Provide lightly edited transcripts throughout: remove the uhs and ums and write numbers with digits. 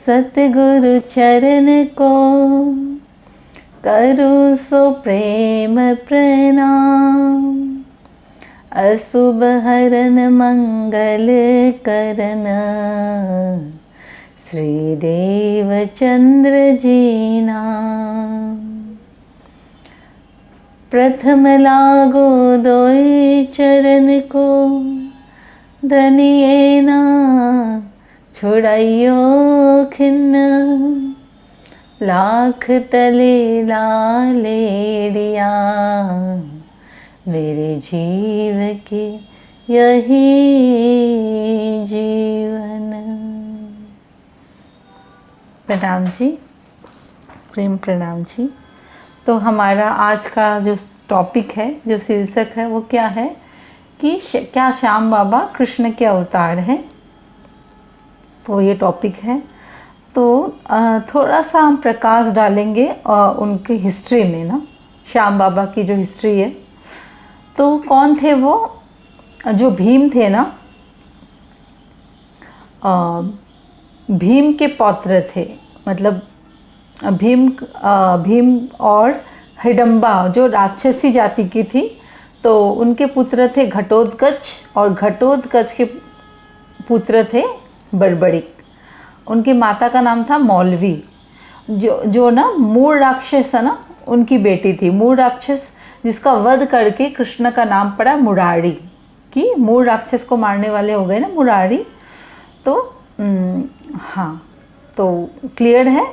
सतगुरु चरण को करूँ सो प्रेम प्रणाम। अशुभ हरन मंगल करन श्री देवचंद्र जी नाम। प्रथम लागो दोई चरण को धनिए ना छुड़ाइयो खिन्न। लाख तले लालेड़िया मेरे जीव के यही जीवन। प्रणाम जी, प्रेम प्रणाम जी। तो हमारा आज का जो टॉपिक है, जो शीर्षक है, वो क्या है कि क्या श्याम बाबा कृष्ण के अवतार हैं। तो ये टॉपिक है। तो थोड़ा सा हम प्रकाश डालेंगे उनके हिस्ट्री में ना, श्याम बाबा की जो हिस्ट्री है। तो कौन थे वो? जो भीम थे ना, भीम के पौत्र थे। मतलब भीम और हिडम्बा जो राक्षसी जाति की थी, तो उनके पुत्र थे घटोत्कच, और घटोत्कच के पुत्र थे बड़बड़िक। उनकी माता का नाम था मौलवी। जो ना मूल राक्षस है ना, उनकी बेटी थी। मूल राक्षस जिसका वध करके कृष्ण का नाम पड़ा मुरारी, कि मूल राक्षस को मारने वाले हो गए ना मुरारी। तो हाँ, तो क्लियर है।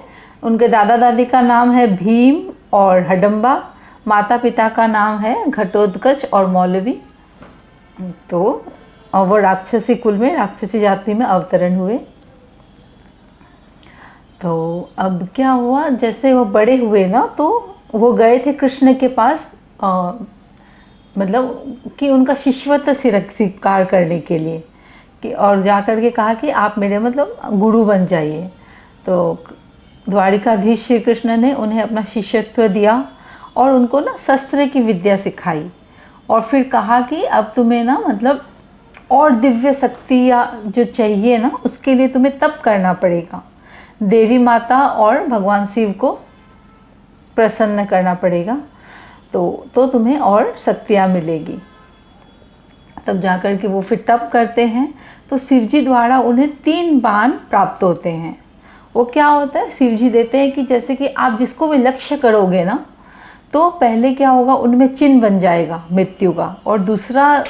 उनके दादा दादी का नाम है भीम और हडम्बा। माता पिता का नाम है घटोत्कच और मौलवी। तो वो राक्षसी कुल में, राक्षसी जाति में अवतरण हुए। तो अब क्या हुआ, जैसे वो बड़े हुए ना, तो वो गए थे कृष्ण के पास, मतलब कि उनका शिष्यत्व स्वीकार करने के लिए, कि और जा कर के कहा कि आप मेरे मतलब गुरु बन जाइए। तो द्वारिकाधीश श्री कृष्ण ने उन्हें अपना शिष्यत्व दिया और उनको ना शस्त्र की विद्या सिखाई। और फिर कहा कि अब तुम्हें ना मतलब और दिव्य शक्ति या जो चाहिए ना, उसके लिए तुम्हें तप करना पड़ेगा। देवी माता और भगवान शिव को प्रसन्न करना पड़ेगा, तो तुम्हें और शक्तियाँ मिलेगी। तब जाकर के वो फिर तप करते हैं। तो शिव जी द्वारा उन्हें 3 बाण प्राप्त होते हैं। वो क्या होता है, शिव जी देते हैं कि जैसे कि आप जिसको भी लक्ष्य करोगे ना, तो पहले क्या होगा, उनमें चिन्ह बन जाएगा मृत्यु का। और दूसरा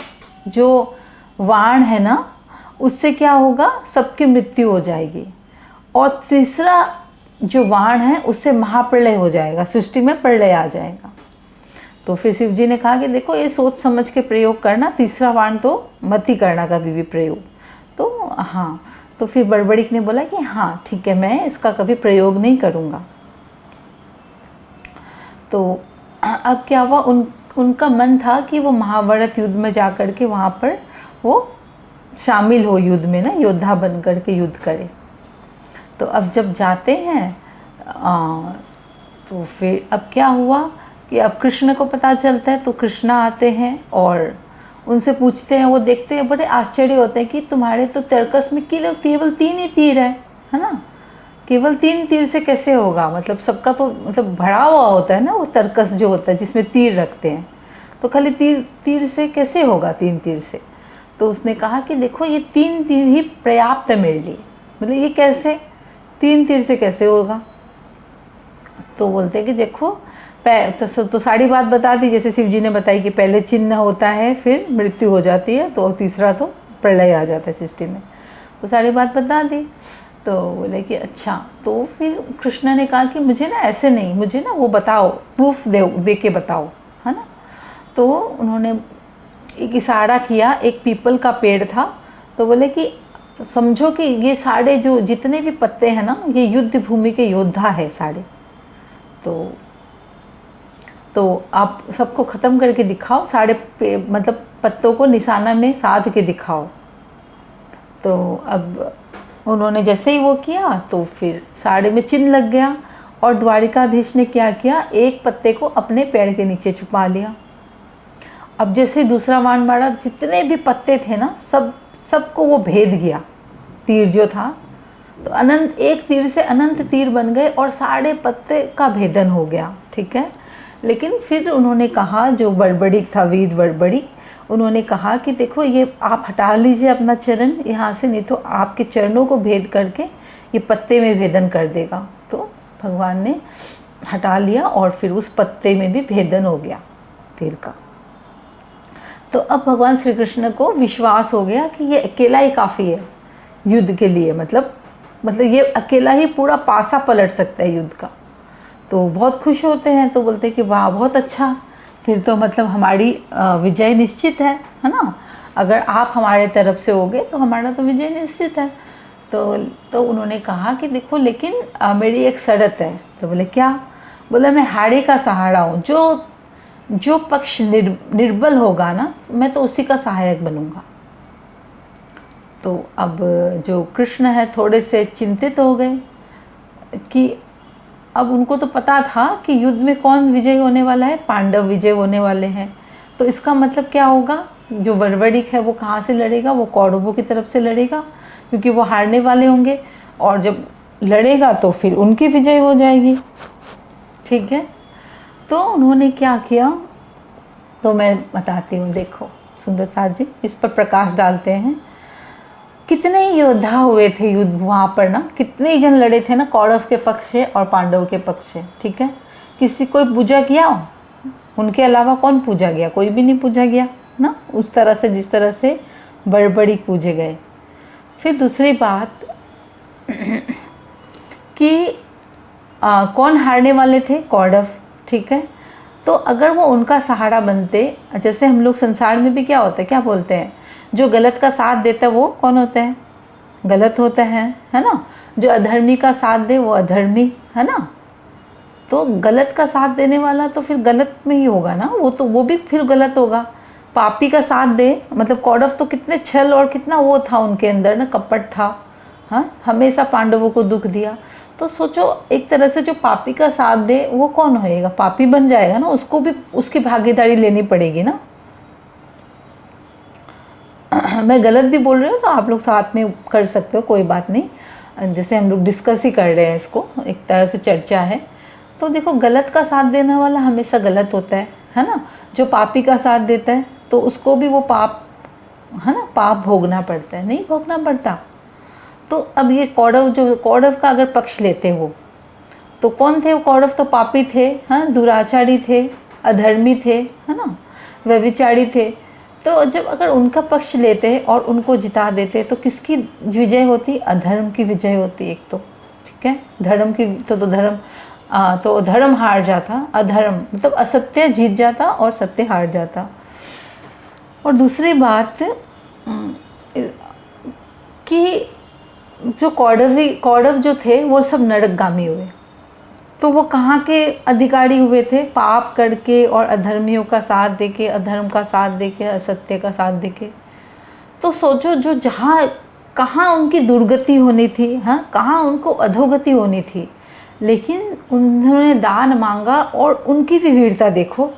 जो वाण है ना, उससे क्या होगा, सबकी मृत्यु हो जाएगी। और तीसरा जो वाण है, उससे महाप्रलय हो जाएगा, सृष्टि में प्रलय आ जाएगा। तो फिर शिव जी ने कहा कि देखो, ये सोच समझ के प्रयोग करना, तीसरा वाण तो मत ही करना कभी भी प्रयोग। तो हाँ, तो फिर बड़बड़िक ने बोला कि हाँ ठीक है, मैं इसका कभी प्रयोग नहीं करूँगा। तो अब क्या हुआ, उनका मन था कि वो महाभारत युद्ध में जा कर के वहाँ पर वो शामिल हो युद्ध में ना, योद्धा बन कर के युद्ध करे। तो अब जब जाते हैं तो फिर अब क्या हुआ कि अब कृष्ण को पता चलता है। तो कृष्ण आते हैं और उनसे पूछते हैं। वो देखते हैं, बड़े आश्चर्य होते हैं कि तुम्हारे तो तर्कस में केवल 3 ही तीर है ना, केवल 3 तीर से कैसे होगा। मतलब सबका तो मतलब भरा हुआ होता है ना वो तर्कस जो होता है, जिसमें तीर रखते हैं। तो खाली तीर से कैसे होगा, 3 तीर से। तो उसने कहा कि देखो, ये 3 तीर ही पर्याप्त है मेरे लिए। मतलब ये कैसे, 3 तीर से कैसे होगा। तो बोलते हैं कि देखो, तो सारी बात बता दी, जैसे शिव जी ने बताई कि पहले चिन्ह होता है, फिर मृत्यु हो जाती है, तो तीसरा तो प्रलय आ जाता है सृष्टि में। तो सारी बात बता दी। तो बोले कि अच्छा। तो फिर कृष्ण ने कहा कि मुझे ना ऐसे नहीं, मुझे ना वो बताओ, प्रूफ दे के बताओ, है ना। तो उन्होंने एक इशारा किया, एक पीपल का पेड़ था। तो बोले कि समझो कि ये सारे जो जितने भी पत्ते हैं ना, ये युद्ध भूमि के योद्धा है सारे। तो आप सबको ख़त्म करके दिखाओ, सारे मतलब पत्तों को निशाना में साध के दिखाओ। तो अब उन्होंने जैसे ही वो किया, तो फिर साड़े में चिन्ह लग गया। और द्वारिकाधीश ने क्या किया, एक पत्ते को अपने पैर के नीचे छुपा लिया। अब जैसे दूसरा बाण मारा, जितने भी पत्ते थे ना, सबको वो भेद गया, तीर जो था। तो अनंत, एक तीर से अनंत तीर बन गए और सारे पत्ते का भेदन हो गया, ठीक है। लेकिन फिर उन्होंने कहा, जो बड़बड़ी था, वीर बड़बड़ी, उन्होंने कहा कि देखो ये आप हटा लीजिए अपना चरण यहाँ से, नहीं तो आपके चरणों को भेद करके ये पत्ते में भेदन कर देगा। तो भगवान ने हटा लिया और फिर उस पत्ते में भी भेदन हो गया तीर का। तो अब भगवान श्री कृष्ण को विश्वास हो गया कि ये अकेला ही काफ़ी है युद्ध के लिए, मतलब ये अकेला ही पूरा पासा पलट सकता है युद्ध का। तो बहुत खुश होते हैं, तो बोलते हैं कि वाह बहुत अच्छा, फिर तो मतलब हमारी विजय निश्चित है ना, अगर आप हमारे तरफ से होगे तो हमारा तो विजय निश्चित है। तो उन्होंने कहा कि देखो लेकिन मेरी एक शर्त है। तो बोले क्या? बोला मैं हाड़े का सहारा हूँ, जो पक्ष निर्बल होगा ना, मैं तो उसी का सहायक बनूंगा। तो अब जो कृष्ण है थोड़े से चिंतित हो गए कि अब उनको तो पता था कि युद्ध में कौन विजय होने वाला है, पांडव विजय होने वाले हैं। तो इसका मतलब क्या होगा, जो बड़बड़िक है वो कहाँ से लड़ेगा, वो कौरवों की तरफ से लड़ेगा, क्योंकि वो हारने वाले होंगे, और जब लड़ेगा तो फिर उनकी विजय हो जाएगी, ठीक है। तो उन्होंने क्या किया, तो मैं बताती हूँ। देखो सुंदर साथ जी इस पर प्रकाश डालते हैं। कितने योद्धा हुए थे युद्ध वहाँ पर ना, कितने जन लड़े थे ना, कौरव के पक्ष से और पांडव के पक्ष से, ठीक है। किसी कोई पूजा किया उनके अलावा? कौन पूजा गया? कोई भी नहीं पूजा गया ना, उस तरह से जिस तरह से बड़बड़ी पूजे गए। फिर दूसरी बात कि कौन हारने वाले थे? कौरव, ठीक है। तो अगर वो उनका सहारा बनते, जैसे हम लोग संसार में भी क्या होता है, क्या बोलते हैं, जो गलत का साथ देता है वो कौन होता है? गलत होता है ना। जो अधर्मी का साथ दे वो अधर्मी, है ना। तो गलत का साथ देने वाला तो फिर गलत में ही होगा ना, वो भी फिर गलत होगा। पापी का साथ दे, मतलब कौरव तो कितने छल और कितना वो था उनके अंदर ना, कपट था, हाँ, हमेशा पांडवों को दुख दिया। तो सोचो एक तरह से जो पापी का साथ दे वो कौन होएगा? पापी बन जाएगा ना, उसको भी उसकी भागीदारी लेनी पड़ेगी ना। मैं गलत भी बोल रही हूँ तो आप लोग साथ में कर सकते हो, कोई बात नहीं, जैसे हम लोग डिस्कस ही कर रहे हैं, इसको एक तरह से चर्चा है। तो देखो गलत का साथ देने वाला हमेशा गलत होता है ना। जो पापी का साथ देता है तो उसको भी वो पाप, है ना, पाप भोगना पड़ता है, नहीं भोगना पड़ता। तो अब ये कौरव का अगर पक्ष लेते हो तो कौन थे वो कौरव? तो पापी थे, हाँ, दुराचारी थे, अधर्मी थे, है ना, व्यभिचारी थे। तो जब अगर उनका पक्ष लेते और उनको जिता देते तो किसकी विजय होती? अधर्म की विजय होती एक तो, ठीक है। धर्म की तो धर्म हार जाता, अधर्म मतलब असत्य जीत जाता और सत्य हार जाता। और दूसरी बात कि जो कौरव जो थे वो सब नरकगामी हुए। तो वो कहाँ के अधिकारी हुए थे? पाप करके और अधर्मियों का साथ देके, अधर्म का साथ देके, असत्य का साथ देके। तो सोचो जो कहाँ उनकी दुर्गति होनी थी, हाँ, कहाँ उनको अधोगति होनी थी, लेकिन उन्होंने दान मांगा और उनकी भी वीरता देखो,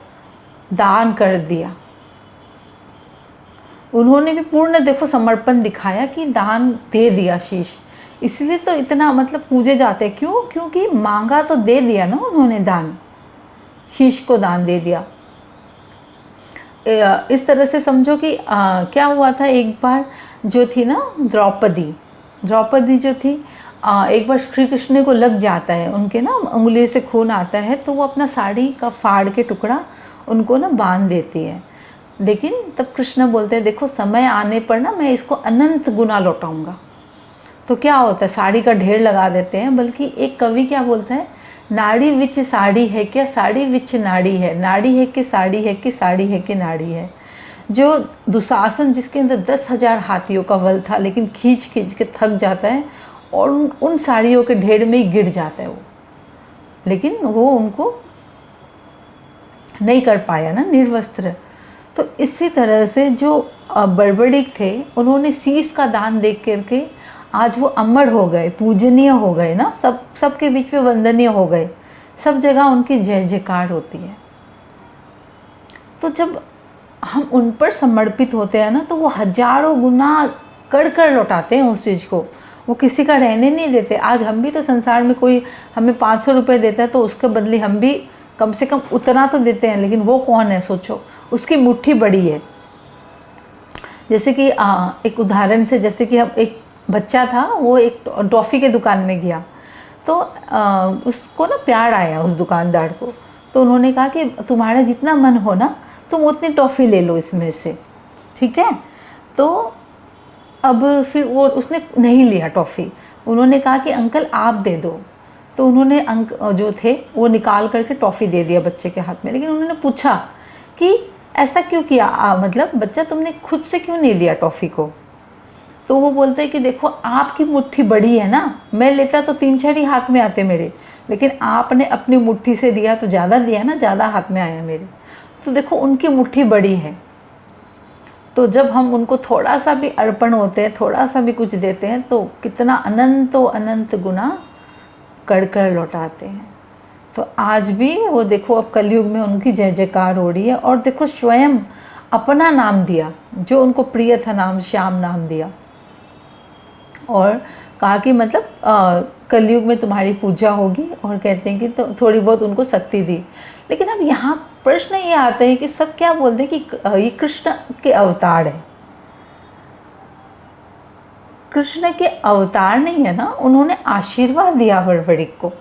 दान कर दिया। उन्होंने भी पूर्ण देखो समर्पण दिखाया कि दान दे दिया शीश। इसलिए तो इतना मतलब पूजे जाते हैं। क्यों? क्योंकि मांगा तो दे दिया ना उन्होंने, दान, शीश को दान दे दिया। इस तरह से समझो कि क्या हुआ था, एक बार जो थी ना द्रौपदी जो थी, एक बार श्री कृष्ण को लग जाता है, उनके ना उंगली से खून आता है, तो वो अपना साड़ी का फाड़ के टुकड़ा उनको ना बांध देती है। लेकिन तब कृष्ण बोलते हैं देखो समय आने पर ना मैं इसको अनंत गुना लौटाऊंगा। तो क्या होता है, साड़ी का ढेर लगा देते हैं। बल्कि एक कवि क्या बोलता है, नाड़ी विच साड़ी है क्या, साड़ी विच नाड़ी है, नाड़ी है कि साड़ी है कि साड़ी है कि नाड़ी है। जो दुशासन जिसके अंदर 10,000 हाथियों का बल था, लेकिन खींच खींच के थक जाता है और उन साड़ियों के ढेर में ही गिर जाता है वो, लेकिन वो उनको नहीं कर पाया ना, निर्वस्त्र। तो इसी तरह से जो बड़बड़िक थे उन्होंने शीश का दान देख करके आज वो अमर हो गए, पूजनीय हो गए ना, सबके बीच में वंदनीय हो गए, सब जगह उनकी जय जयकार होती है। तो जब हम उन पर समर्पित होते हैं ना, तो वो हजारों गुना कर लौटाते हैं उस चीज़ को। वो किसी का रहने नहीं देते। आज हम भी तो संसार में कोई हमें 500 रुपये देता है तो उसके बदले हम भी कम से कम उतना तो देते हैं, लेकिन वो कौन है सोचो, उसकी मुट्ठी बड़ी है। जैसे कि एक उदाहरण से, जैसे कि हम एक बच्चा था, वो एक टॉफ़ी के दुकान में गया, तो उसको ना प्यार आया उस दुकानदार को, तो उन्होंने कहा कि तुम्हारा जितना मन हो ना तुम उतनी टॉफ़ी ले लो इसमें से, ठीक है। तो अब फिर वो उसने नहीं लिया टॉफ़ी, उन्होंने कहा कि अंकल आप दे दो। तो उन्होंने जो थे वो निकाल करके टॉफ़ी दे दिया बच्चे के हाथ में, लेकिन उन्होंने पूछा कि ऐसा क्यों किया, मतलब बच्चा तुमने खुद से क्यों नहीं लिया टॉफ़ी को। तो वो बोलते हैं कि देखो आपकी मुट्ठी बड़ी है ना, मैं लेता तो 3-4 ही हाथ में आते मेरे, लेकिन आपने अपनी मुट्ठी से दिया तो ज़्यादा दिया ना, ज़्यादा हाथ में आया मेरे। तो देखो उनकी मुट्ठी बड़ी है, तो जब हम उनको थोड़ा सा भी अर्पण होते हैं, थोड़ा सा भी कुछ देते हैं, तो कितना अनंतो अनंत गुना कर कर लौटाते हैं। तो आज भी वो देखो, अब कलयुग में उनकी जय जयकार हो रही है। और देखो स्वयं अपना नाम दिया, जो उनको प्रिय था नाम, श्याम नाम दिया, और कहा कि मतलब कलयुग में तुम्हारी पूजा होगी, और कहते हैं कि तो थोड़ी बहुत उनको शक्ति दी। लेकिन अब यहाँ प्रश्न ये आता है कि सब क्या बोलते हैं कि ये कृष्ण के अवतार है। कृष्ण के अवतार नहीं है ना, उन्होंने आशीर्वाद दिया बड़बड़िक को,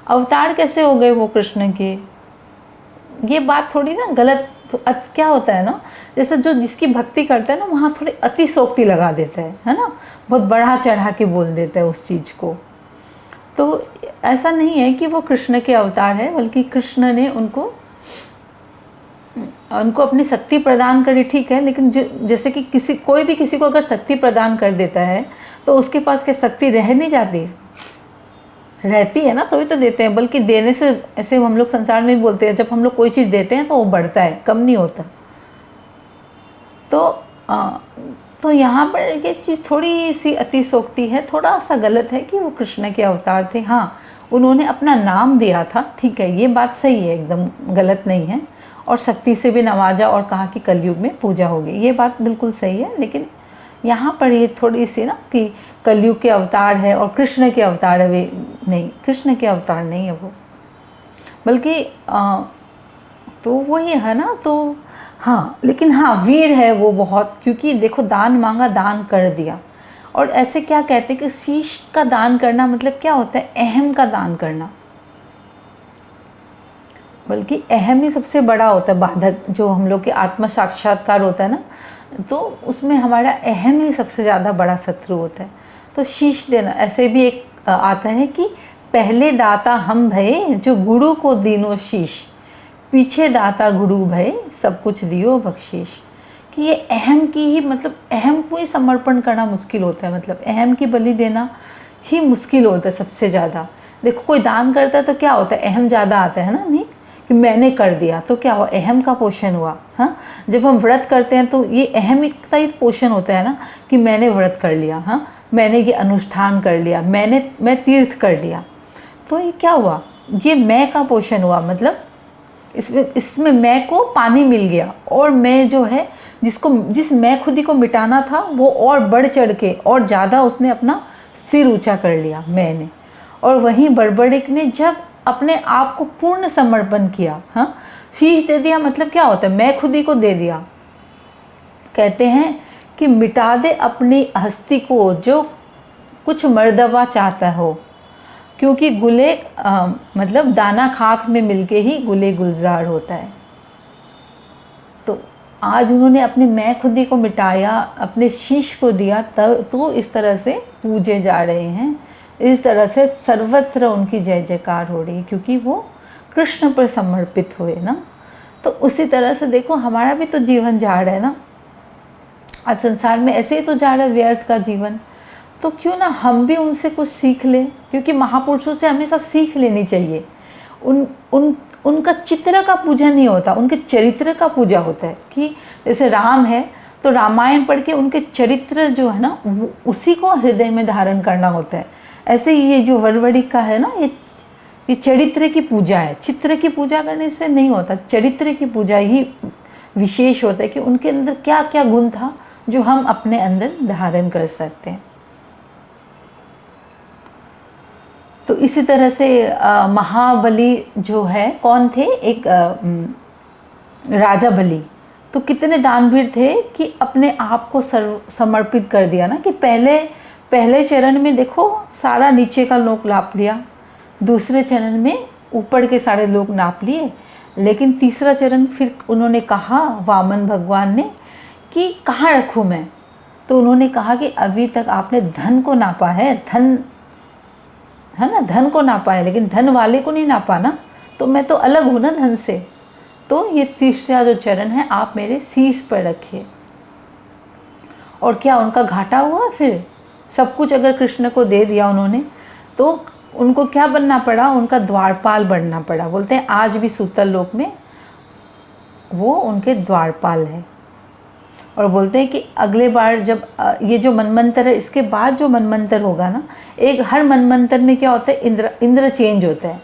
अवतार कैसे हो गए वो कृष्ण के। ये बात थोड़ी ना गलत, तो क्या होता है ना, जैसे जो जिसकी भक्ति करता है ना वहाँ थोड़ी अतिशोक्ति लगा देता है ना, बहुत बढ़ा चढ़ा के बोल देता है उस चीज़ को। तो ऐसा नहीं है कि वो कृष्ण के अवतार है, बल्कि कृष्ण ने उनको अपनी शक्ति प्रदान करी, ठीक है। लेकिन जैसे कि कोई भी किसी को अगर शक्ति प्रदान कर देता है तो उसके पास क्या शक्ति रह नहीं जाती, रहती है ना, तो ही तो देते हैं। बल्कि देने से, ऐसे हम लोग संसार में भी बोलते हैं, जब हम लोग कोई चीज़ देते हैं तो वो बढ़ता है, कम नहीं होता। तो यहाँ पर ये चीज़ थोड़ी सी अतिशोक्ति है, थोड़ा सा गलत है कि वो कृष्ण के अवतार थे। हाँ, उन्होंने अपना नाम दिया था, ठीक है, ये बात सही है, एकदम गलत नहीं है। और शक्ति से भी नवाजा और कहा कि कलयुग में पूजा होगी, ये बात बिल्कुल सही है। लेकिन यहाँ पर ये थोड़ी सी ना कि कलयुग के अवतार है और कृष्ण के अवतार है, वे नहीं, कृष्ण के अवतार नहीं है वो, बल्कि तो वही है ना। तो हाँ, लेकिन हाँ वीर है वो बहुत, क्योंकि देखो दान मांगा, दान कर दिया। और ऐसे क्या कहते हैं कि शीश का दान करना मतलब क्या होता है, अहम का दान करना, बल्कि अहम ही सबसे बड़ा होता है बाधक। जो हम लोग के आत्म साक्षात्कार होता है ना, तो उसमें हमारा अहम ही सबसे ज़्यादा बड़ा शत्रु होता है। तो शीश देना, ऐसे भी एक आता है कि पहले दाता हम भये, जो गुरु को दीनो शीश, पीछे दाता गुरु भये, सब कुछ दियो बख्शीश। कि ये अहम की ही, मतलब अहम को ही समर्पण करना मुश्किल होता है, मतलब अहम की बलि देना ही मुश्किल होता है सबसे ज़्यादा। देखो कोई दान करता है तो क्या होता है, अहम ज़्यादा आता है ना, नहीं कि मैंने कर दिया तो क्या हुआ, अहम का पोषण हुआ। हाँ, जब हम व्रत करते हैं तो ये अहम का ही पोषण होता है ना, कि मैंने व्रत कर लिया, हाँ मैंने ये अनुष्ठान कर लिया, मैं तीर्थ कर लिया, तो ये क्या हुआ, ये मैं का पोषण हुआ। मतलब इसमें मैं को पानी मिल गया, और मैं जो है जिस मैं खुदी को मिटाना था वो और बढ़ चढ़ के और ज़्यादा उसने अपना सिर ऊंचा कर लिया मैंने। और वहीं बड़बड़िक ने जब अपने आप को पूर्ण समर्पण किया, हाँ शीश दे दिया, मतलब क्या होता है, मैं खुदी को दे दिया। कहते हैं कि मिटा दे अपनी हस्ती को जो कुछ मर्दवा चाहता हो, क्योंकि गुले मतलब दाना खाक में मिलके ही गुले गुलजार होता है। तो आज उन्होंने अपने मैं खुदी को मिटाया, अपने शीश को दिया, तब तो इस तरह से पूजे जा रहे हैं, इस तरह से सर्वत्र उनकी जय जयकार हो रही है, क्योंकि वो कृष्ण पर समर्पित हुए ना। तो उसी तरह से देखो हमारा भी तो जीवन जा रहा है ना, आज संसार में ऐसे ही तो जा रहा है व्यर्थ का जीवन। तो क्यों ना हम भी उनसे कुछ सीख लें, क्योंकि महापुरुषों से हमेशा सीख लेनी चाहिए। उनका चित्र का पूजा नहीं होता, उनके चरित्र का पूजा होता है। कि जैसे राम है तो रामायण पढ़ के उनके चरित्र जो है ना उसी को हृदय में धारण करना होता है। ऐसे ही ये जो वरवड़िक का है ना, ये चरित्र की पूजा है। चित्र की पूजा करने से नहीं होता, चरित्र की पूजा ही विशेष होता है कि उनके अंदर क्या क्या गुण था जो हम अपने अंदर धारण कर सकते हैं। तो इसी तरह से महाबली जो है कौन थे, एक राजा बलि, तो कितने दानवीर थे कि अपने आप को समर्पित कर दिया ना, कि पहले चरण में देखो सारा नीचे का लोग नाप लिया, दूसरे चरण में ऊपर के सारे लोग नाप लिए, लेकिन तीसरा चरण फिर उन्होंने कहा वामन भगवान ने कि कहाँ रखूँ मैं, तो उन्होंने कहा कि अभी तक आपने धन को नापा है, धन है ना, धन को नापा है, लेकिन धन वाले को नहीं नापा ना, तो मैं तो अलग हूँ ना धन से, तो ये तीसरा जो चरण है आप मेरे शीश पर रखिए। और क्या उनका घाटा हुआ, फिर सब कुछ अगर कृष्ण को दे दिया उन्होंने, तो उनको क्या बनना पड़ा, उनका द्वारपाल बनना पड़ा। बोलते हैं आज भी सूतल लोक में वो उनके द्वारपाल है। और बोलते हैं कि अगले बार जब ये जो मनमंत्र है, इसके बाद जो मनमंत्र होगा ना, एक हर मनमंत्र में क्या होता है, इंद्र चेंज होता है।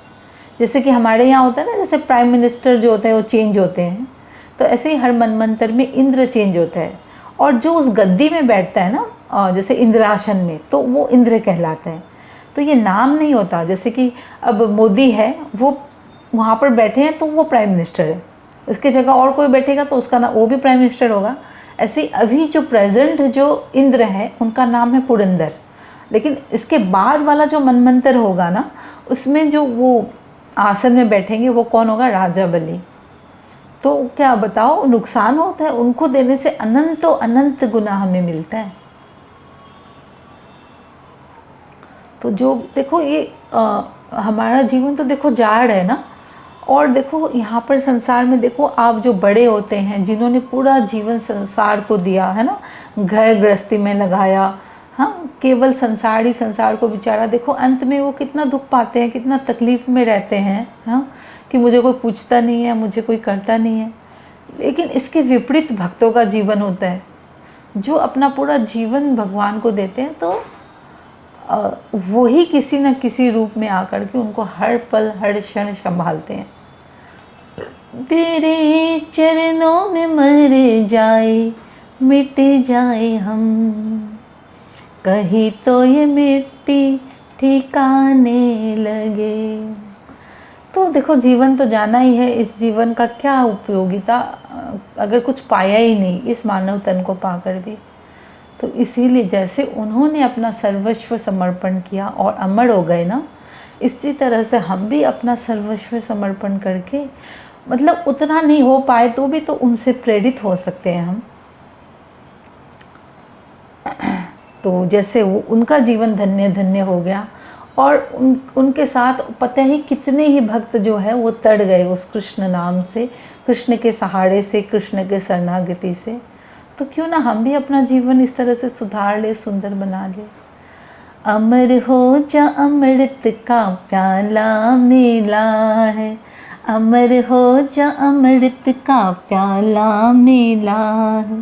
जैसे कि हमारे यहाँ होता है ना, जैसे प्राइम मिनिस्टर जो होते हैं वो चेंज होते हैं, तो ऐसे ही हर मनमंत्र में इंद्र चेंज होता है। और जो उस गद्दी में बैठता है ना, जैसे इंद्रासन में, तो वो इंद्र कहलाता है। तो ये नाम नहीं होता, जैसे कि अब मोदी है, वो वहाँ पर बैठे हैं तो वो प्राइम मिनिस्टर है, उसके जगह और कोई बैठेगा तो उसका नाम वो भी प्राइम मिनिस्टर होगा। ऐसे ही अभी जो प्रेजेंट जो इंद्र है उनका नाम है पुरंदर, लेकिन इसके बाद वाला जो मनमंत्र होगा ना, उसमें जो वो आसन में बैठेंगे वो कौन होगा, राजा बलि। तो क्या बताओ, नुकसान होता है, उनको देने से अनंत अनंत गुना हमें मिलता है। तो जो देखो ये हमारा जीवन तो देखो जाड़ है ना, और देखो यहाँ पर संसार में देखो आप जो बड़े होते हैं, जिन्होंने पूरा जीवन संसार को दिया है ना, घर गृहस्थी में लगाया, हाँ, केवल संसार ही संसार को बिचारा, देखो अंत में वो कितना दुख पाते हैं, कितना तकलीफ़ में रहते हैं, हाँ, कि मुझे कोई पूछता नहीं है, मुझे कोई करता नहीं है। लेकिन इसके विपरीत भक्तों का जीवन होता है, जो अपना पूरा जीवन भगवान को देते हैं, तो वो ही किसी न किसी रूप में आकर के उनको हर पल हर क्षण संभालते हैं। तेरे चरणों में मर जाए मिट जाए हम, कहीं तो ये मिट्टी ठिकाने लगे। तो देखो जीवन तो जाना ही है, इस जीवन का क्या उपयोगिता अगर कुछ पाया ही नहीं इस मानव तन को पाकर भी। तो इसीलिए जैसे उन्होंने अपना सर्वस्व समर्पण किया और अमर हो गए ना, इसी तरह से हम भी अपना सर्वस्व समर्पण करके, मतलब उतना नहीं हो पाए तो भी तो उनसे प्रेरित हो सकते हैं हम। तो जैसे वो उनका जीवन धन्य धन्य हो गया, और उनके साथ पता ही कितने ही भक्त जो है वो तड़ गए उस कृष्ण नाम से, कृष्ण के सहारे से, कृष्ण के शरणागति से। तो क्यों ना हम भी अपना जीवन इस तरह से सुधार ले, सुंदर बना ले। अमर हो जा अमृत का प्याला मिला है, अमर हो जा अमृत का प्याला मिला है,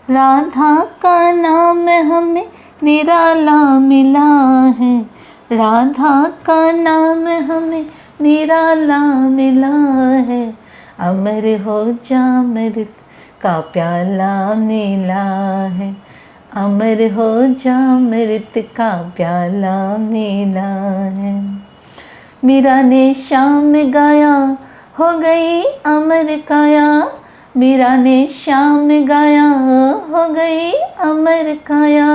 राधा का नाम हमें निराला मिला है, राधा का नाम हमें निराला मिला है, अमर हो जा अमृत का प्याला मिला है, अमर हो जा अमृत का प्याला मिला है। मीरा ने शाम गाया हो गई अमर काया, मीरा ने शाम गाया हो गई अमर काया,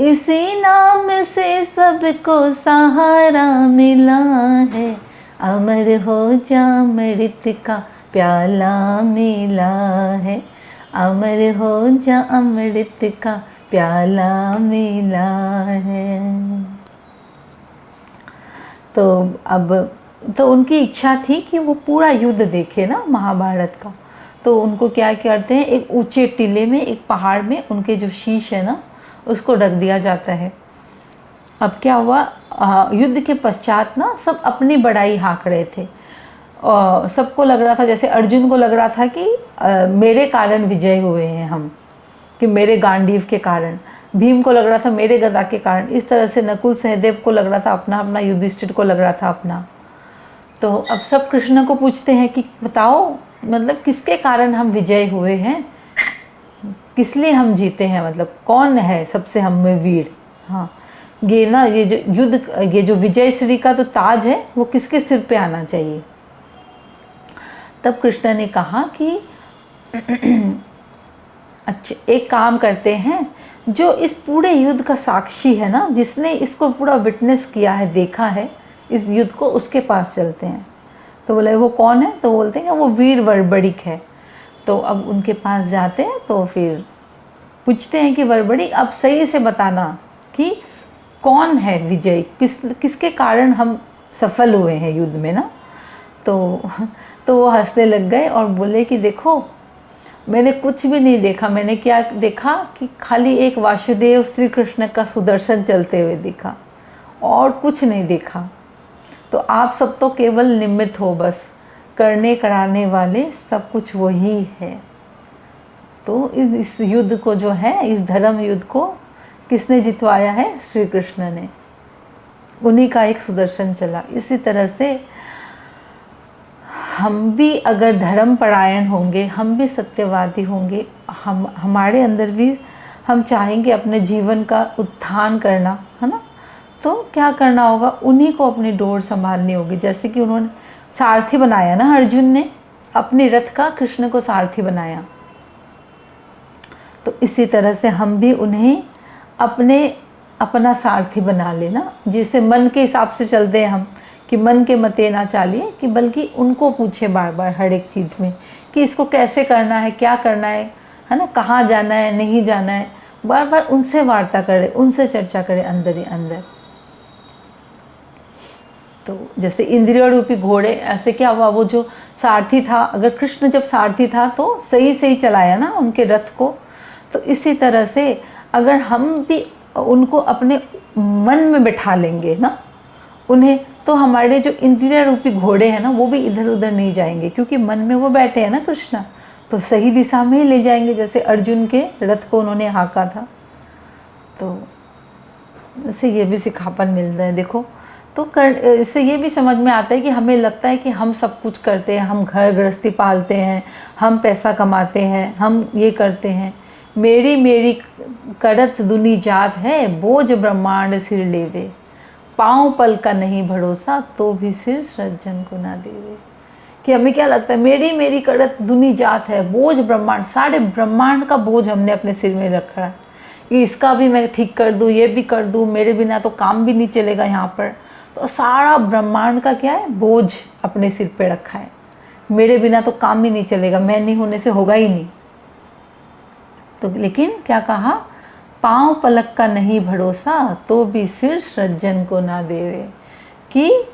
इसी नाम से सबको सहारा मिला है, अमर हो जा अमृत का प्याला मिला है, अमर हो जा अमृत का प्याला मिला है। तो अब तो उनकी इच्छा थी कि वो पूरा युद्ध देखे ना महाभारत का। तो उनको क्या करते हैं, एक ऊंचे टीले में, एक पहाड़ में उनके जो शीश है ना उसको रख दिया जाता है। अब क्या हुआ, युद्ध के पश्चात ना सब अपनी बड़ाई हाँक रहे थे, और सबको लग रहा था, जैसे अर्जुन को लग रहा था कि मेरे कारण विजय हुए हैं हम, कि मेरे गांडीव के कारण, भीम को लग रहा था मेरे गदा के कारण, इस तरह से नकुल सहदेव को लग रहा था अपना अपना, युधिष्ठिर को लग रहा था अपना। तो अब सब कृष्ण को पूछते हैं कि बताओ, मतलब किसके कारण हम विजय हुए हैं, किस लिए हम जीते हैं, मतलब कौन है सबसे हम में वीर। हाँ, ये ना ये जो युद्ध, ये जो विजय श्री का तो ताज है वो किसके सिर पे आना चाहिए। तब कृष्ण ने कहा कि अच्छा एक काम करते हैं, जो इस पूरे युद्ध का साक्षी है ना, जिसने इसको पूरा विटनेस किया है, देखा है इस युद्ध को, उसके पास चलते हैं। तो बोले वो कौन है, तो बोलते हैं कि वो वीर वर्बड़िक है। तो अब उनके पास जाते हैं, तो फिर पूछते हैं कि वर्बड़िक अब सही से बताना कि कौन है विजय, किसके कारण हम सफल हुए हैं युद्ध में ना। तो वो हंसने लग गए और बोले कि देखो मैंने कुछ भी नहीं देखा, मैंने क्या देखा कि खाली एक वासुदेव श्री कृष्ण का सुदर्शन चलते हुए दिखा, और कुछ नहीं देखा। तो आप सब तो केवल निमित्त हो, बस करने कराने वाले सब कुछ वही है। तो इस युद्ध को जो है, इस धर्म युद्ध को किसने जितवाया है, श्री कृष्ण ने, उन्हीं का एक सुदर्शन चला। इसी तरह से हम भी अगर धर्म परायण होंगे, हम भी सत्यवादी होंगे, हमारे अंदर भी हम चाहेंगे अपने जीवन का उत्थान करना, है ना। तो क्या करना होगा, उन्हीं को अपनी डोर संभालनी होगी। जैसे कि उन्होंने सारथी बनाया ना, अर्जुन ने अपने रथ का कृष्ण को सारथी बनाया, तो इसी तरह से हम भी उन्हें अपना सारथी बना लेना। जिससे मन के हिसाब से चलते हैं हम, कि मन के मते ना चालिए, कि बल्कि उनको पूछे बार बार हर एक चीज़ में कि इसको कैसे करना है, क्या करना है ना, कहाँ जाना है, नहीं जाना है, बार बार उनसे वार्ता करें, उनसे चर्चा करें अंदर ही अंदर। तो जैसे इंद्रिय रूपी घोड़े, ऐसे क्या हुआ, वो जो सारथी था, अगर कृष्ण जब सारथी था तो सही चलाया ना उनके रथ को। तो इसी तरह से अगर हम भी उनको अपने मन में बिठा लेंगे ना उन्हें, तो हमारे जो इंद्रिय रूपी घोड़े हैं ना, वो भी इधर उधर नहीं जाएंगे, क्योंकि मन में वो बैठे हैं ना कृष्ण, तो सही दिशा में ही ले जाएंगे। जैसे अर्जुन के रथ को उन्होंने हाँका था। तो इससे ये भी सिखापन मिलता है। देखो, तो इससे ये भी समझ में आता है कि हमें लगता है कि हम सब कुछ करते हैं, हम घर गृहस्थी पालते हैं, हम पैसा कमाते हैं, हम ये करते हैं, मेरी करत दुनी जात है, बोझ ब्रह्मांड सिर लेवे, पाँव पल का नहीं भरोसा, तो भी सिर सज्जन को ना देवे। कि हमें क्या लगता है, मेरी करत दुनी जात है, बोझ ब्रह्मांड, सारे ब्रह्मांड का बोझ हमने अपने सिर में रखा है कि इसका भी मैं ठीक कर दूँ, ये भी कर दूँ, मेरे बिना तो काम भी नहीं चलेगा यहाँ पर। तो सारा ब्रह्मांड का क्या है, बोझ अपने सिर पे रखा है, मेरे बिना तो काम ही नहीं चलेगा, मैं नहीं होने से होगा ही नहीं। तो लेकिन क्या कहा, पाँव पलक का नहीं भरोसा, तो भी सिर सज्जन को ना देवे। कि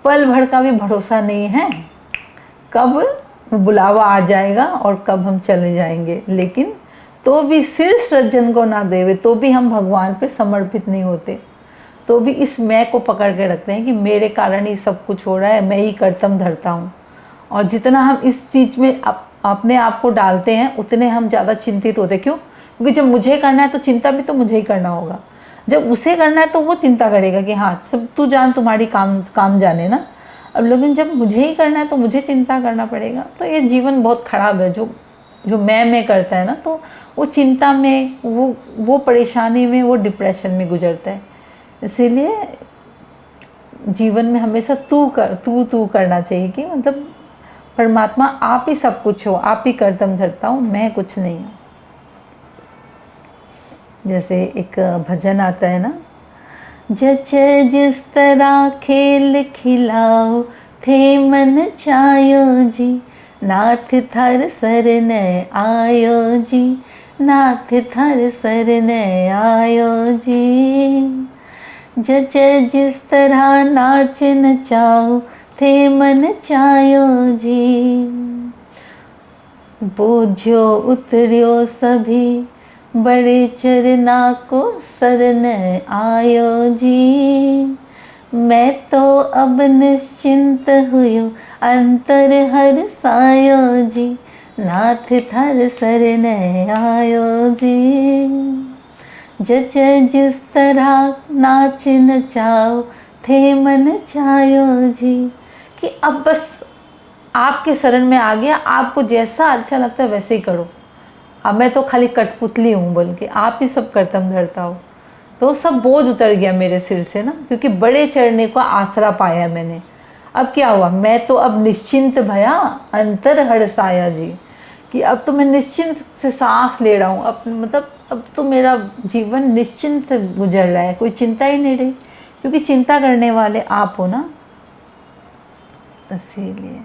पल भर का भी भरोसा नहीं है, कब बुलावा आ जाएगा और कब हम चले जाएंगे, लेकिन तो भी सिर सज्जन को ना देवे, तो भी हम भगवान पे समर्पित नहीं होते, तो भी इस मैं को पकड़ के रखते हैं कि मेरे कारण ही सब कुछ हो रहा है, मैं ही कर्तव्य धरता हूँ। और जितना हम इस चीज़ में अपने आप को डालते हैं, उतने हम ज़्यादा चिंतित होते हैं। क्यों? क्योंकि जब मुझे करना है तो चिंता भी तो मुझे ही करना होगा, जब उसे करना है तो वो चिंता करेगा कि हाँ सब तू जान, तुम्हारी काम जाने ना। अब लेकिन जब मुझे ही करना है तो मुझे चिंता करना पड़ेगा। तो ये जीवन बहुत ख़राब है, जो मैं करता है ना, तो वो चिंता में, वो परेशानी में, वो डिप्रेशन में गुजरता है। इसीलिए जीवन में हमेशा तू करना चाहिए, कि मतलब परमात्मा आप ही सब कुछ हो, आप ही कर्तव्य धरता हूँ, मैं कुछ नहीं हूँ। जैसे एक भजन आता है ना, जचे जिस तरह खेल खिलाओ, थे मन चायो जी, नाथ थर सरन आयो जी, नाथ थर सरन आयो जी। जचे जिस तरह नाच नचाओ, थे मन चायो जी, बोझो उतरियो सभी, बड़े चरना को सरन आयो जी। मैं तो अब निश्चिंत हुयो, अंतर हर सायो जी, नाथ थर सरन आयो जी। जच जिस तरह नाच नचाओ, थे मन चायो जी। कि अब बस आपके शरण में आ गया, आपको जैसा अच्छा लगता है वैसे ही करो, अब मैं तो खाली कठपुतली हूँ, बोल के आप ही सब कर्तव्य धरता हो। तो सब बोझ उतर गया मेरे सिर से ना, क्योंकि बड़े चढ़ने का आसरा पाया मैंने। अब क्या हुआ, मैं तो अब निश्चिंत भया अंतर हड़साया जी, कि अब तो मैं निश्चिंत से सांस ले रहा हूँ। अब मतलब अब तो मेरा जीवन निश्चिंत गुजर रहा है, कोई चिंता ही नहीं रही, क्योंकि चिंता करने वाले आप हो ना, इसीलिए।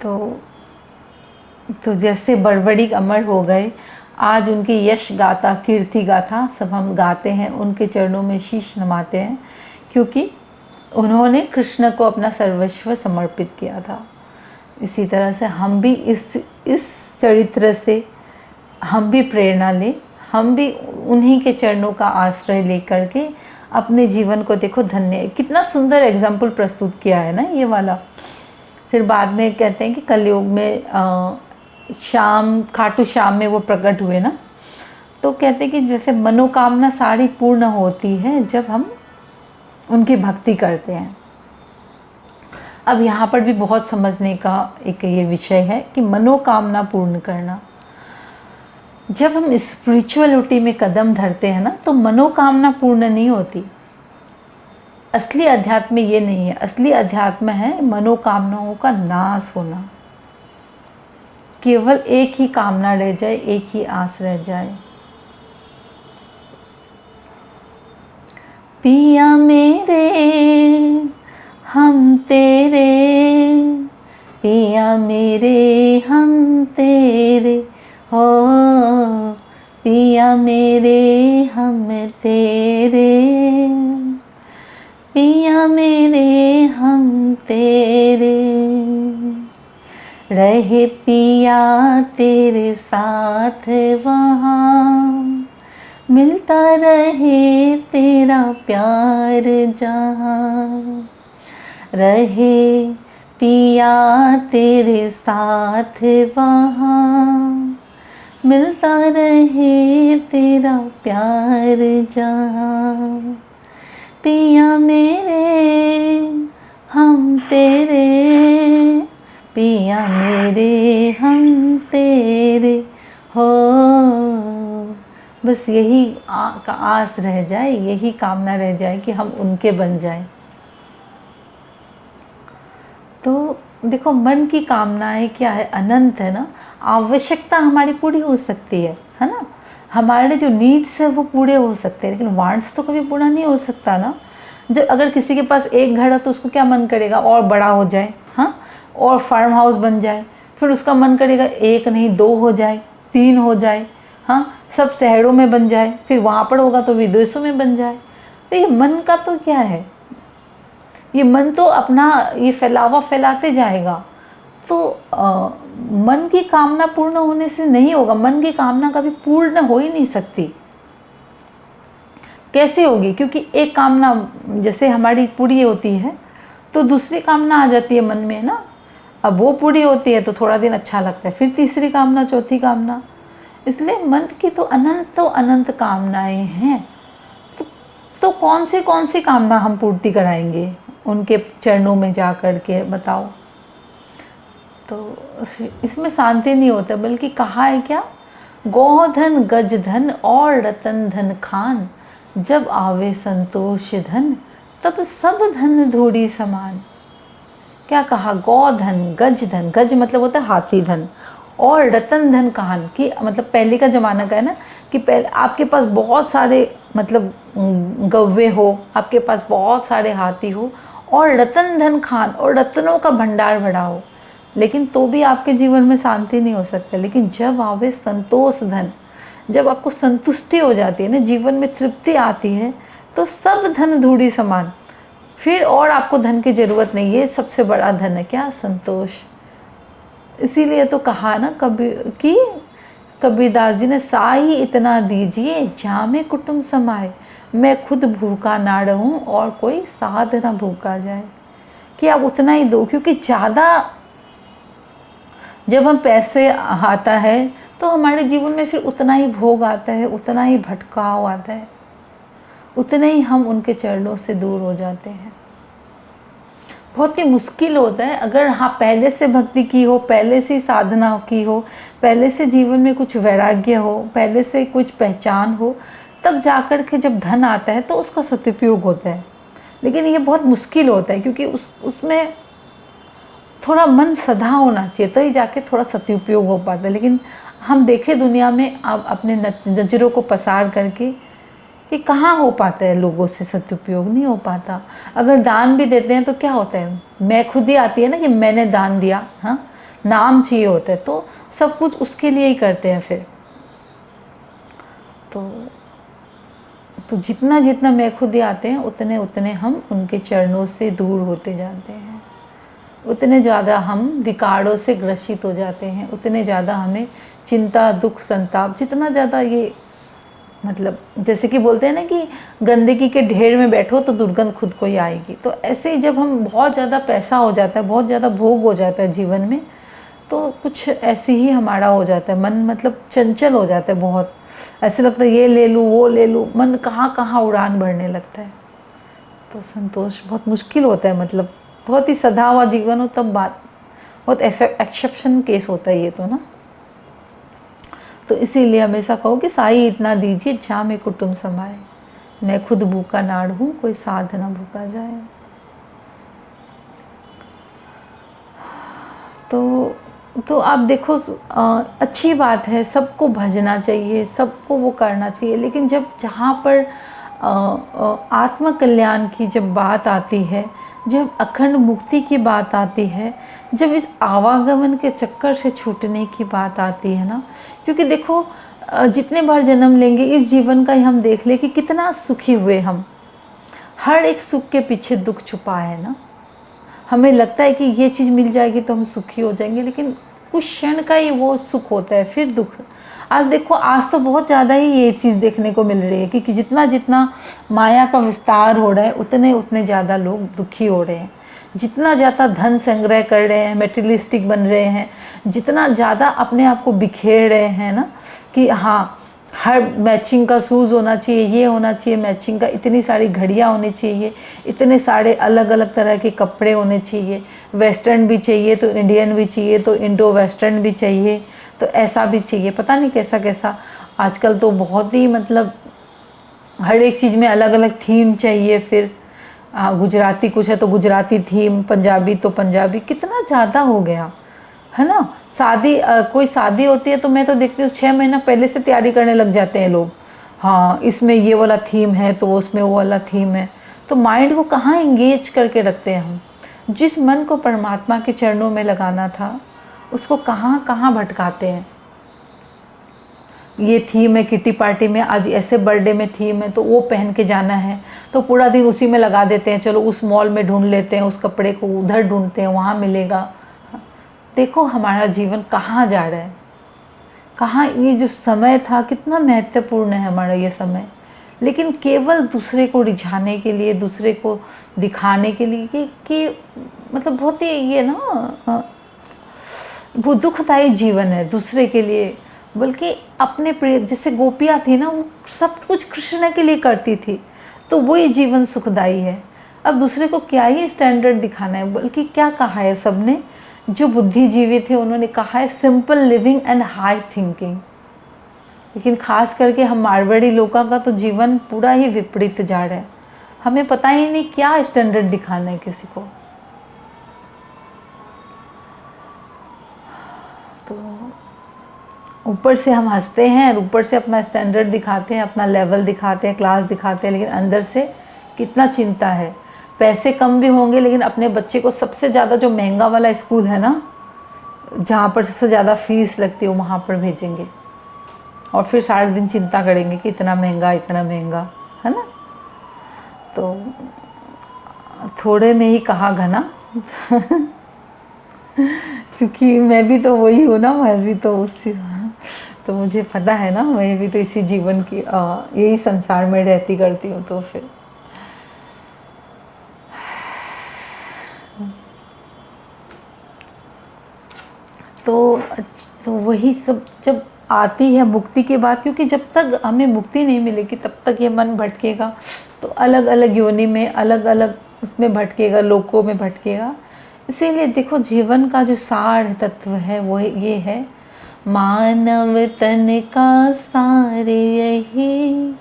तो जैसे बड़बड़ी अमर हो गए, आज उनकी यश गाथा कीर्ति गाथा सब हम गाते हैं, उनके चरणों में शीश नमाते हैं, क्योंकि उन्होंने कृष्ण को अपना सर्वस्व समर्पित किया था। इसी तरह से हम भी इस चरित्र से हम भी प्रेरणा लें, हम भी उन्हीं के चरणों का आश्रय लेकर के अपने जीवन को देखो धन्य, कितना सुंदर एग्जाम्पल प्रस्तुत किया है ना ये वाला। फिर बाद में कहते हैं कि कलयुग में शाम खाटू श्याम में वो प्रकट हुए ना, तो कहते हैं कि जैसे मनोकामना सारी पूर्ण होती है जब हम उनकी भक्ति करते हैं। अब यहाँ पर भी बहुत समझने का एक ये विषय है कि मनोकामना पूर्ण करना, जब हम स्पिरिचुअलिटी में कदम धरते हैं ना, तो मनोकामना पूर्ण नहीं होती। असली अध्यात्म ये नहीं है, असली अध्यात्म है मनोकामनाओं का नाश होना, केवल एक ही कामना रह जाए, एक ही आस रह जाए। पिया मेरे हम तेरे, पिया मेरे हम तेरे, हो पिया मेरे हम तेरे, पिया मेरे हम तेरे, रहे पिया तेरे साथ वहाँ, मिलता रहे तेरा प्यार जहाँ, रहे पिया तेरे साथ वहाँ, मिलता रहे तेरा प्यार जहाँ, पिया मेरे हम तेरे, पिया मेरे हम तेरे, हो बस यही आस रह जाए, यही कामना रह जाए कि हम उनके बन जाए। तो देखो मन की कामनाएं क्या है, अनंत है ना। आवश्यकता हमारी पूरी हो सकती है ना, हमारे जो नीड्स है वो पूरे हो सकते हैं, लेकिन वांट्स तो कभी पूरा नहीं हो सकता ना। जब अगर किसी के पास एक घर है तो उसको क्या मन करेगा और बड़ा हो जाए, हाँ, और फार्म हाउस बन जाए, फिर उसका मन करेगा एक नहीं 2 हो जाए, 3 हो जाए, हाँ, सब शहरों में बन जाए, फिर वहाँ पर होगा तो विदेशों में बन जाए। तो ये मन का तो क्या है, ये मन तो अपना ये फैलावा फैलाते जाएगा। तो मन की कामना पूर्ण होने से नहीं होगा, मन की कामना कभी पूर्ण हो ही नहीं सकती। कैसे होगी, क्योंकि एक कामना जैसे हमारी पूरी होती है तो दूसरी कामना आ जाती है मन में ना, अब वो पूरी होती है तो थोड़ा दिन अच्छा लगता है, फिर तीसरी कामना, चौथी कामना। इसलिए मन की तो अनंत कामनाएं हैं। तो कौन सी कामना हम पूर्ति कराएंगे उनके चरणों में जा कर के, बताओ। तो इसमें शांति नहीं होता, बल्कि कहा है क्या, गोधन गज धन और रतन धन खान, जब आवे संतोष धन तब सब धन धूड़ी समान। क्या कहा, गोधन गज धन, गज मतलब होता है हाथी धन, और रतन धन खान की मतलब पहले का ज़माना का है ना, कि पहले आपके पास बहुत सारे मतलब गव्वे हो, आपके पास बहुत सारे हाथी हो, और रतन धन खान और रत्नों का भंडार भरा हो, लेकिन तो भी आपके जीवन में शांति नहीं हो सकता। लेकिन जब आवे संतोष धन, जब आपको संतुष्टि हो जाती है ना, जीवन में तृप्ति आती है, तो सब धन धूड़ी समान, फिर और आपको धन की ज़रूरत नहीं। ये सबसे बड़ा धन है क्या, संतोष। इसीलिए तो कहा ना कबीरदास जी ने, साई इतना दीजिए जामे कुटुंब समाए, मैं खुद भूखा ना रहूं और कोई साध ना भूखा जाए। कि आप उतना ही दो, क्योंकि ज़्यादा जब हम पैसे आता है तो हमारे जीवन में फिर उतना ही भोग आता है, उतना ही भटकाव आता है, उतने ही हम उनके चरणों से दूर हो जाते हैं। बहुत ही मुश्किल होता है। अगर हाँ पहले से भक्ति की हो, पहले से साधना की हो, पहले से जीवन में कुछ वैराग्य हो, पहले से कुछ पहचान हो, तब जाकर के जब धन आता है तो उसका सदुपयोग होता है। लेकिन ये बहुत मुश्किल होता है, क्योंकि उसमें थोड़ा मन सधा होना चाहिए, तो ही जाके थोड़ा सदुपयोग हो पाता है। लेकिन हम देखें दुनिया में आप अपने नज़रों को पसार करके कि कहाँ हो पाता है लोगों से सदुपयोग, नहीं हो पाता। अगर दान भी देते हैं तो क्या होता है, मैं खुद ही आती है ना कि मैंने दान दिया, हाँ नाम चाहिए होता है, तो सब कुछ उसके लिए ही करते हैं फिर। तो जितना जितना मैं खुद ही आते हैं उतने उतने हम उनके चरणों से दूर होते जाते हैं, उतने ज़्यादा हम विकारों से ग्रसित हो जाते हैं, उतने ज़्यादा हमें चिंता दुख संताप, जितना ज़्यादा ये मतलब जैसे कि बोलते हैं ना कि गंदगी के ढेर में बैठो तो दुर्गंध खुद को ही आएगी। तो ऐसे ही जब हम बहुत ज़्यादा पैसा हो जाता है, बहुत ज़्यादा भोग हो जाता है जीवन में, तो कुछ ऐसे ही हमारा हो जाता है, मन मतलब चंचल हो जाता है बहुत। ऐसे लगता है ये ले लूँ वो ले लूँ, मन कहाँ कहाँ उड़ान भरने लगता है। तो संतोष बहुत मुश्किल होता है, मतलब बहुत ही सधा हुआ जीवन हो तब बात, बहुत ऐसा एक्सेप्शन केस होता है ये तो ना। तो इसीलिए हमेशा कहो कि साई इतना दीजिए जहाँ में कुटुंब समाए, मैं खुद भूखा नाड़ हूँ कोई साध ना भूखा जाए। तो आप देखो अच्छी बात है, सबको भजना चाहिए, सबको वो करना चाहिए, लेकिन जब जहाँ पर आत्म कल्याण की जब बात आती है, जब अखंड मुक्ति की बात आती है, जब इस आवागमन के चक्कर से छूटने की बात आती है ना, क्योंकि देखो जितने बार जन्म लेंगे इस जीवन का ही हम देख ले कि कितना सुखी हुए हम, हर एक सुख के पीछे दुख छुपा है ना। हमें लगता है कि ये चीज़ मिल जाएगी तो हम सुखी हो जाएंगे, लेकिन कुछ क्षण का ही वो सुख होता है, फिर दुख। आज देखो, आज तो बहुत ज़्यादा ही ये चीज़ देखने को मिल रही है कि जितना जितना माया का विस्तार हो रहा है उतने उतने ज़्यादा लोग दुखी हो रहे हैं। जितना ज़्यादा धन संग्रह कर रहे हैं, मेटेरियलिस्टिक बन रहे हैं, जितना ज़्यादा अपने आप को बिखेर रहे हैं ना कि हाँ हर मैचिंग का शूज़ होना चाहिए, ये होना चाहिए मैचिंग का, इतनी सारी घड़ियाँ होनी चाहिए, इतने सारे अलग अलग तरह के कपड़े होने चाहिए, वेस्टर्न भी चाहिए तो इंडियन भी चाहिए, तो इंडो वेस्टर्न भी चाहिए, तो ऐसा भी चाहिए, पता नहीं कैसा कैसा। आजकल तो बहुत ही मतलब हर एक चीज़ में अलग अलग थीम चाहिए। फिर गुजराती कुछ है तो गुजराती थीम, पंजाबी तो पंजाबी, कितना ज़्यादा हो गया है ना। शादी कोई शादी होती है तो मैं तो देखती हूँ 6 महीना पहले से तैयारी करने लग जाते हैं लोग। हाँ इसमें ये वाला थीम है तो उसमें वो वाला थीम है। तो माइंड को कहाँ एंगेज करके रखते हैं हम। जिस मन को परमात्मा के चरणों में लगाना था उसको कहाँ कहाँ भटकाते हैं। ये थीम है किटी पार्टी में, आज ऐसे बर्थडे में थीम है तो वो पहन के जाना है, तो पूरा दिन उसी में लगा देते हैं। चलो उस मॉल में ढूंढ लेते हैं उस कपड़े को, उधर ढूंढते हैं वहाँ मिलेगा। देखो हमारा जीवन कहाँ जा रहा है, कहाँ। ये जो समय था कितना महत्वपूर्ण है हमारा ये समय, लेकिन केवल दूसरे को रिझाने के लिए, दूसरे को दिखाने के लिए कि मतलब बहुत ही ये ना वो दुखदायी जीवन है दूसरे के लिए। बल्कि अपने प्रिय, जैसे गोपियाँ थी ना, वो सब कुछ कृष्ण के लिए करती थी, तो वही जीवन सुखदायी है। अब दूसरे को क्या ही स्टैंडर्ड दिखाना है, बल्कि क्या कहा है सबने, जो बुद्धिजीवी थे उन्होंने कहा है simple living and high thinking. लेकिन खास करके हम मारवाड़ी लोगों का तो जीवन पूरा ही विपरीत जा रहा है। हमें पता ही नहीं क्या स्टैंडर्ड दिखाना है किसी को। तो ऊपर से हम हंसते हैं, ऊपर से अपना स्टैंडर्ड दिखाते हैं, अपना लेवल दिखाते हैं, क्लास दिखाते हैं, लेकिन अंदर से कितना चिंता है। पैसे कम भी होंगे लेकिन अपने बच्चे को सबसे ज़्यादा जो महंगा वाला स्कूल है ना, जहाँ पर सबसे ज़्यादा फीस लगती है, वहाँ पर भेजेंगे और फिर सारे दिन चिंता करेंगे कि इतना महंगा है ना। तो थोड़े में ही कहा घना क्योंकि मैं भी तो वही हूँ ना, मैं भी तो उसी, तो मुझे पता है ना, मैं भी तो इसी जीवन की यही संसार में रहती करती हूँ। तो फिर तो वही सब जब आती है मुक्ति के बाद, क्योंकि जब तक हमें मुक्ति नहीं मिलेगी तब तक ये मन भटकेगा। तो अलग अलग योनि में अलग अलग उसमें भटकेगा, लोकों में भटकेगा। इसीलिए देखो जीवन का जो सार तत्व है वो ये है, मानव तन का सार यही,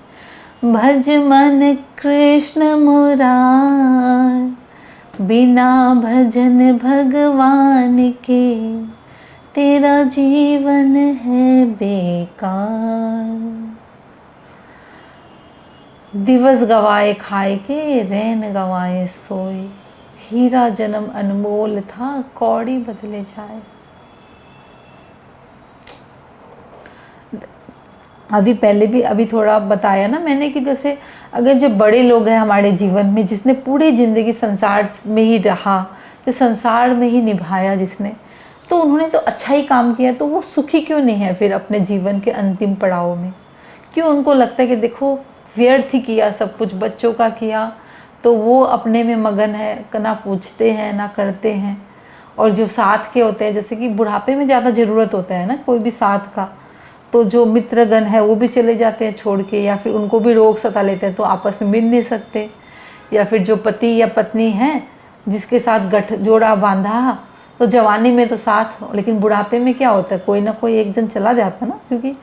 भज मन कृष्ण मुरार, बिना भजन भगवान के तेरा जीवन है बेकार। दिवस गवाए खाए के, रैन गवाए सोए, हीरा जन्म अनमोल था, कौड़ी बदले जाए। अभी पहले भी अभी थोड़ा बताया ना मैंने कि जैसे अगर जो बड़े लोग हैं हमारे जीवन में, जिसने पूरी ज़िंदगी संसार में ही रहा, तो संसार में ही निभाया जिसने, तो उन्होंने तो अच्छा ही काम किया, तो वो सुखी क्यों नहीं है फिर अपने जीवन के अंतिम पड़ाव में? क्यों उनको लगता है कि देखो व्यर्थ ही किया सब कुछ, बच्चों का किया, तो वो अपने में मगन है, ना पूछते हैं ना करते हैं। और जो साथ के होते हैं, जैसे कि बुढ़ापे में ज़्यादा ज़रूरत होता है ना कोई भी साथ का, तो जो मित्रगण है वो भी चले जाते हैं छोड़ के, या फिर उनको भी रोग सता लेते हैं तो आपस में मिल नहीं सकते। या फिर जो पति या पत्नी है जिसके साथ गठ जोड़ा बांधा, तो जवानी में तो साथ, लेकिन बुढ़ापे में क्या होता है, कोई ना कोई एक जन चला जाता है ना, क्योंकि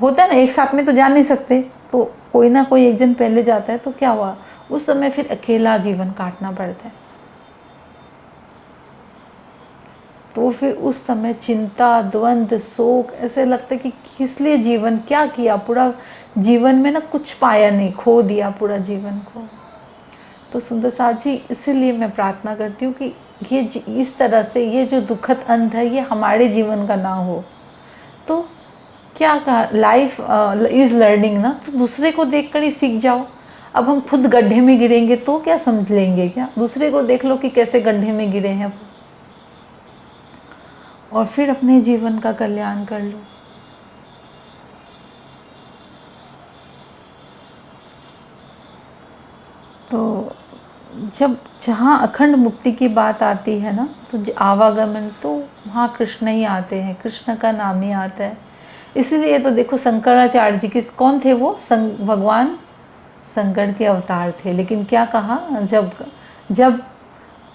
होता है ना एक साथ में तो जा नहीं सकते, तो कोई ना कोई एक जन पहले जाता है, तो क्या हुआ उस समय फिर अकेला जीवन काटना पड़ता है। तो फिर उस समय चिंता, द्वंद्व, शोक, ऐसे लगता है कि किस लिए जीवन, क्या किया, पूरा जीवन में ना कुछ पाया नहीं, खो दिया पूरा जीवन को। तो सुंदर साथ जी, इसीलिए मैं प्रार्थना करती हूँ कि ये इस तरह से ये जो दुखद अंत है ये हमारे जीवन का ना हो। तो क्या कहा, लाइफ इज़ लर्निंग ना, तो दूसरे को देखकर ही सीख जाओ। अब हम खुद गड्ढे में गिरेंगे तो क्या समझ लेंगे, क्या दूसरे को देख लो कि कैसे गड्ढे में गिरे हैं और फिर अपने जीवन का कल्याण कर लो। तो जब जहाँ अखंड मुक्ति की बात आती है ना, तो आवागमन, तो वहाँ कृष्ण ही आते हैं, कृष्ण का नाम ही आता है। इसलिए तो देखो शंकराचार्य जी किस कौन थे, वो भगवान शंकर के अवतार थे। लेकिन क्या कहा, जब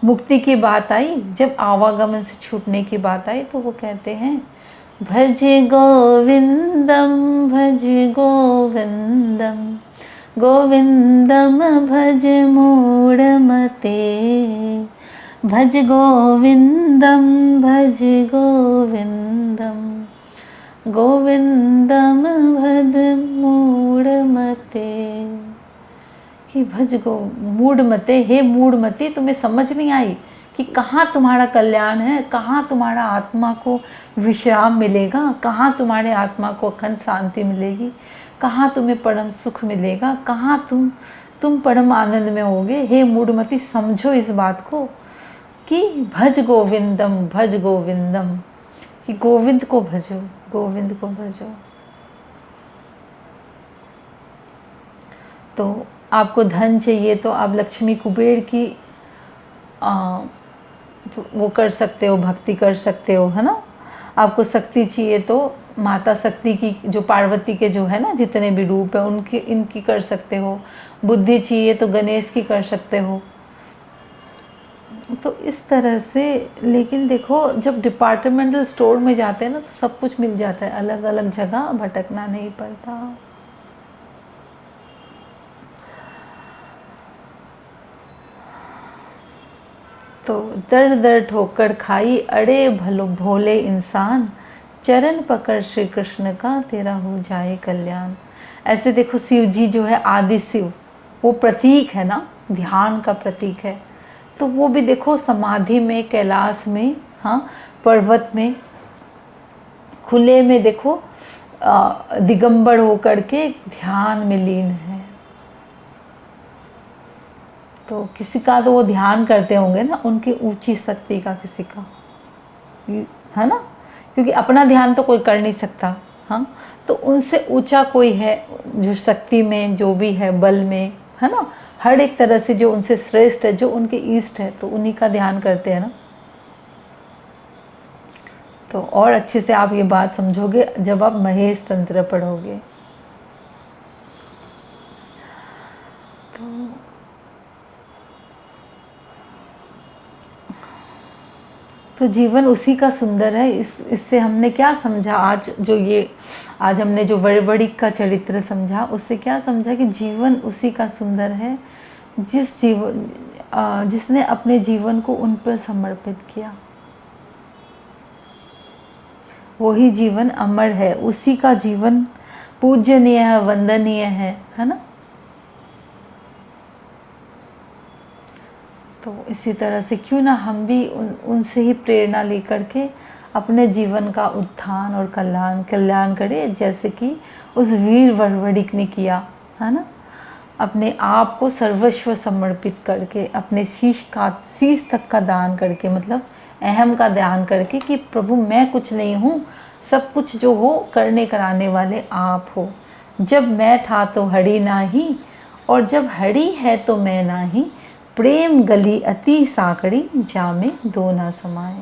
मुक्ति की बात आई, जब आवागमन से छूटने की बात आई, तो वो कहते हैं भज गोविंदम, भज गोविंदम, गोविंदम भज मूढ़मते, भज गोविंदम, भज गोविंदम, गोविंदम भज मूढ़मते। कि भज गो मूढ़मते, हे मूढ़मती, तुम्हें समझ नहीं आई कि कहाँ तुम्हारा कल्याण है, कहाँ तुम्हारा आत्मा को विश्राम मिलेगा, कहाँ तुम्हारे आत्मा को अखंड शांति मिलेगी, कहाँ तुम्हें परम सुख मिलेगा, कहाँ तुम परम आनंद में होगे। हे मूढ़मती, समझो इस बात को कि भज गोविंदम, भज गोविंदम, कि गोविंद को भजो, गोविंद को भजो। तो आपको धन चाहिए तो आप लक्ष्मी कुबेर की वो कर सकते हो, भक्ति कर सकते हो, है ना। आपको शक्ति चाहिए तो माता शक्ति की, जो पार्वती के जो है ना जितने भी रूप है उनकी, इनकी कर सकते हो। बुद्धि चाहिए तो गणेश की कर सकते हो। तो इस तरह से, लेकिन देखो जब डिपार्टमेंटल स्टोर में जाते हैं ना तो सब कुछ मिल जाता है, अलग अलग जगह भटकना नहीं पड़ता। तो दर दर ठोकर खाई, अड़े भलो भोले इंसान, चरण पकड़ श्री कृष्ण का, तेरा हो जाए कल्याण। ऐसे देखो शिव जी जो है आदि शिव, वो प्रतीक है ना, ध्यान का प्रतीक है। तो वो भी देखो समाधि में, कैलाश में, हाँ पर्वत में, खुले में देखो दिगंबर होकर के ध्यान में लीन है। तो किसी का तो वो ध्यान करते होंगे ना, उनकी ऊंची शक्ति का, किसी का, है ना, क्योंकि अपना ध्यान तो कोई कर नहीं सकता। हाँ, तो उनसे ऊंचा कोई है जो शक्ति में, जो भी है बल में, है ना, हर एक तरह से जो उनसे श्रेष्ठ है, जो उनके ईष्ट है, तो उन्हीं का ध्यान करते हैं ना। तो और अच्छे से आप ये बात समझोगे जब आप महेश तंत्र पढ़ोगे। तो जीवन उसी का सुंदर है। इससे हमने क्या समझा, आज हमने जो बड़े का चरित्र समझा, उससे क्या समझा कि जीवन उसी का सुंदर है जिसने अपने जीवन को उन पर समर्पित किया। वही जीवन अमर है, उसी का जीवन पूजनीय है, वंदनीय है ना। तो इसी तरह से क्यों ना हम भी उनसे ही प्रेरणा लेकर के अपने जीवन का उत्थान और कल्याण करें, जैसे कि उस वीर वड़वड़िक ने किया, है ना। अपने आप को सर्वस्व समर्पित करके, अपने शीश तक का दान करके, मतलब अहम का दान करके कि प्रभु मैं कुछ नहीं हूँ, सब कुछ जो हो करने कराने वाले आप हो। जब मैं था तो हड़ी नाही, और जब हड़ी है तो मैं नाही, प्रेम गली अति साकड़ी, जामे दो ना समाए।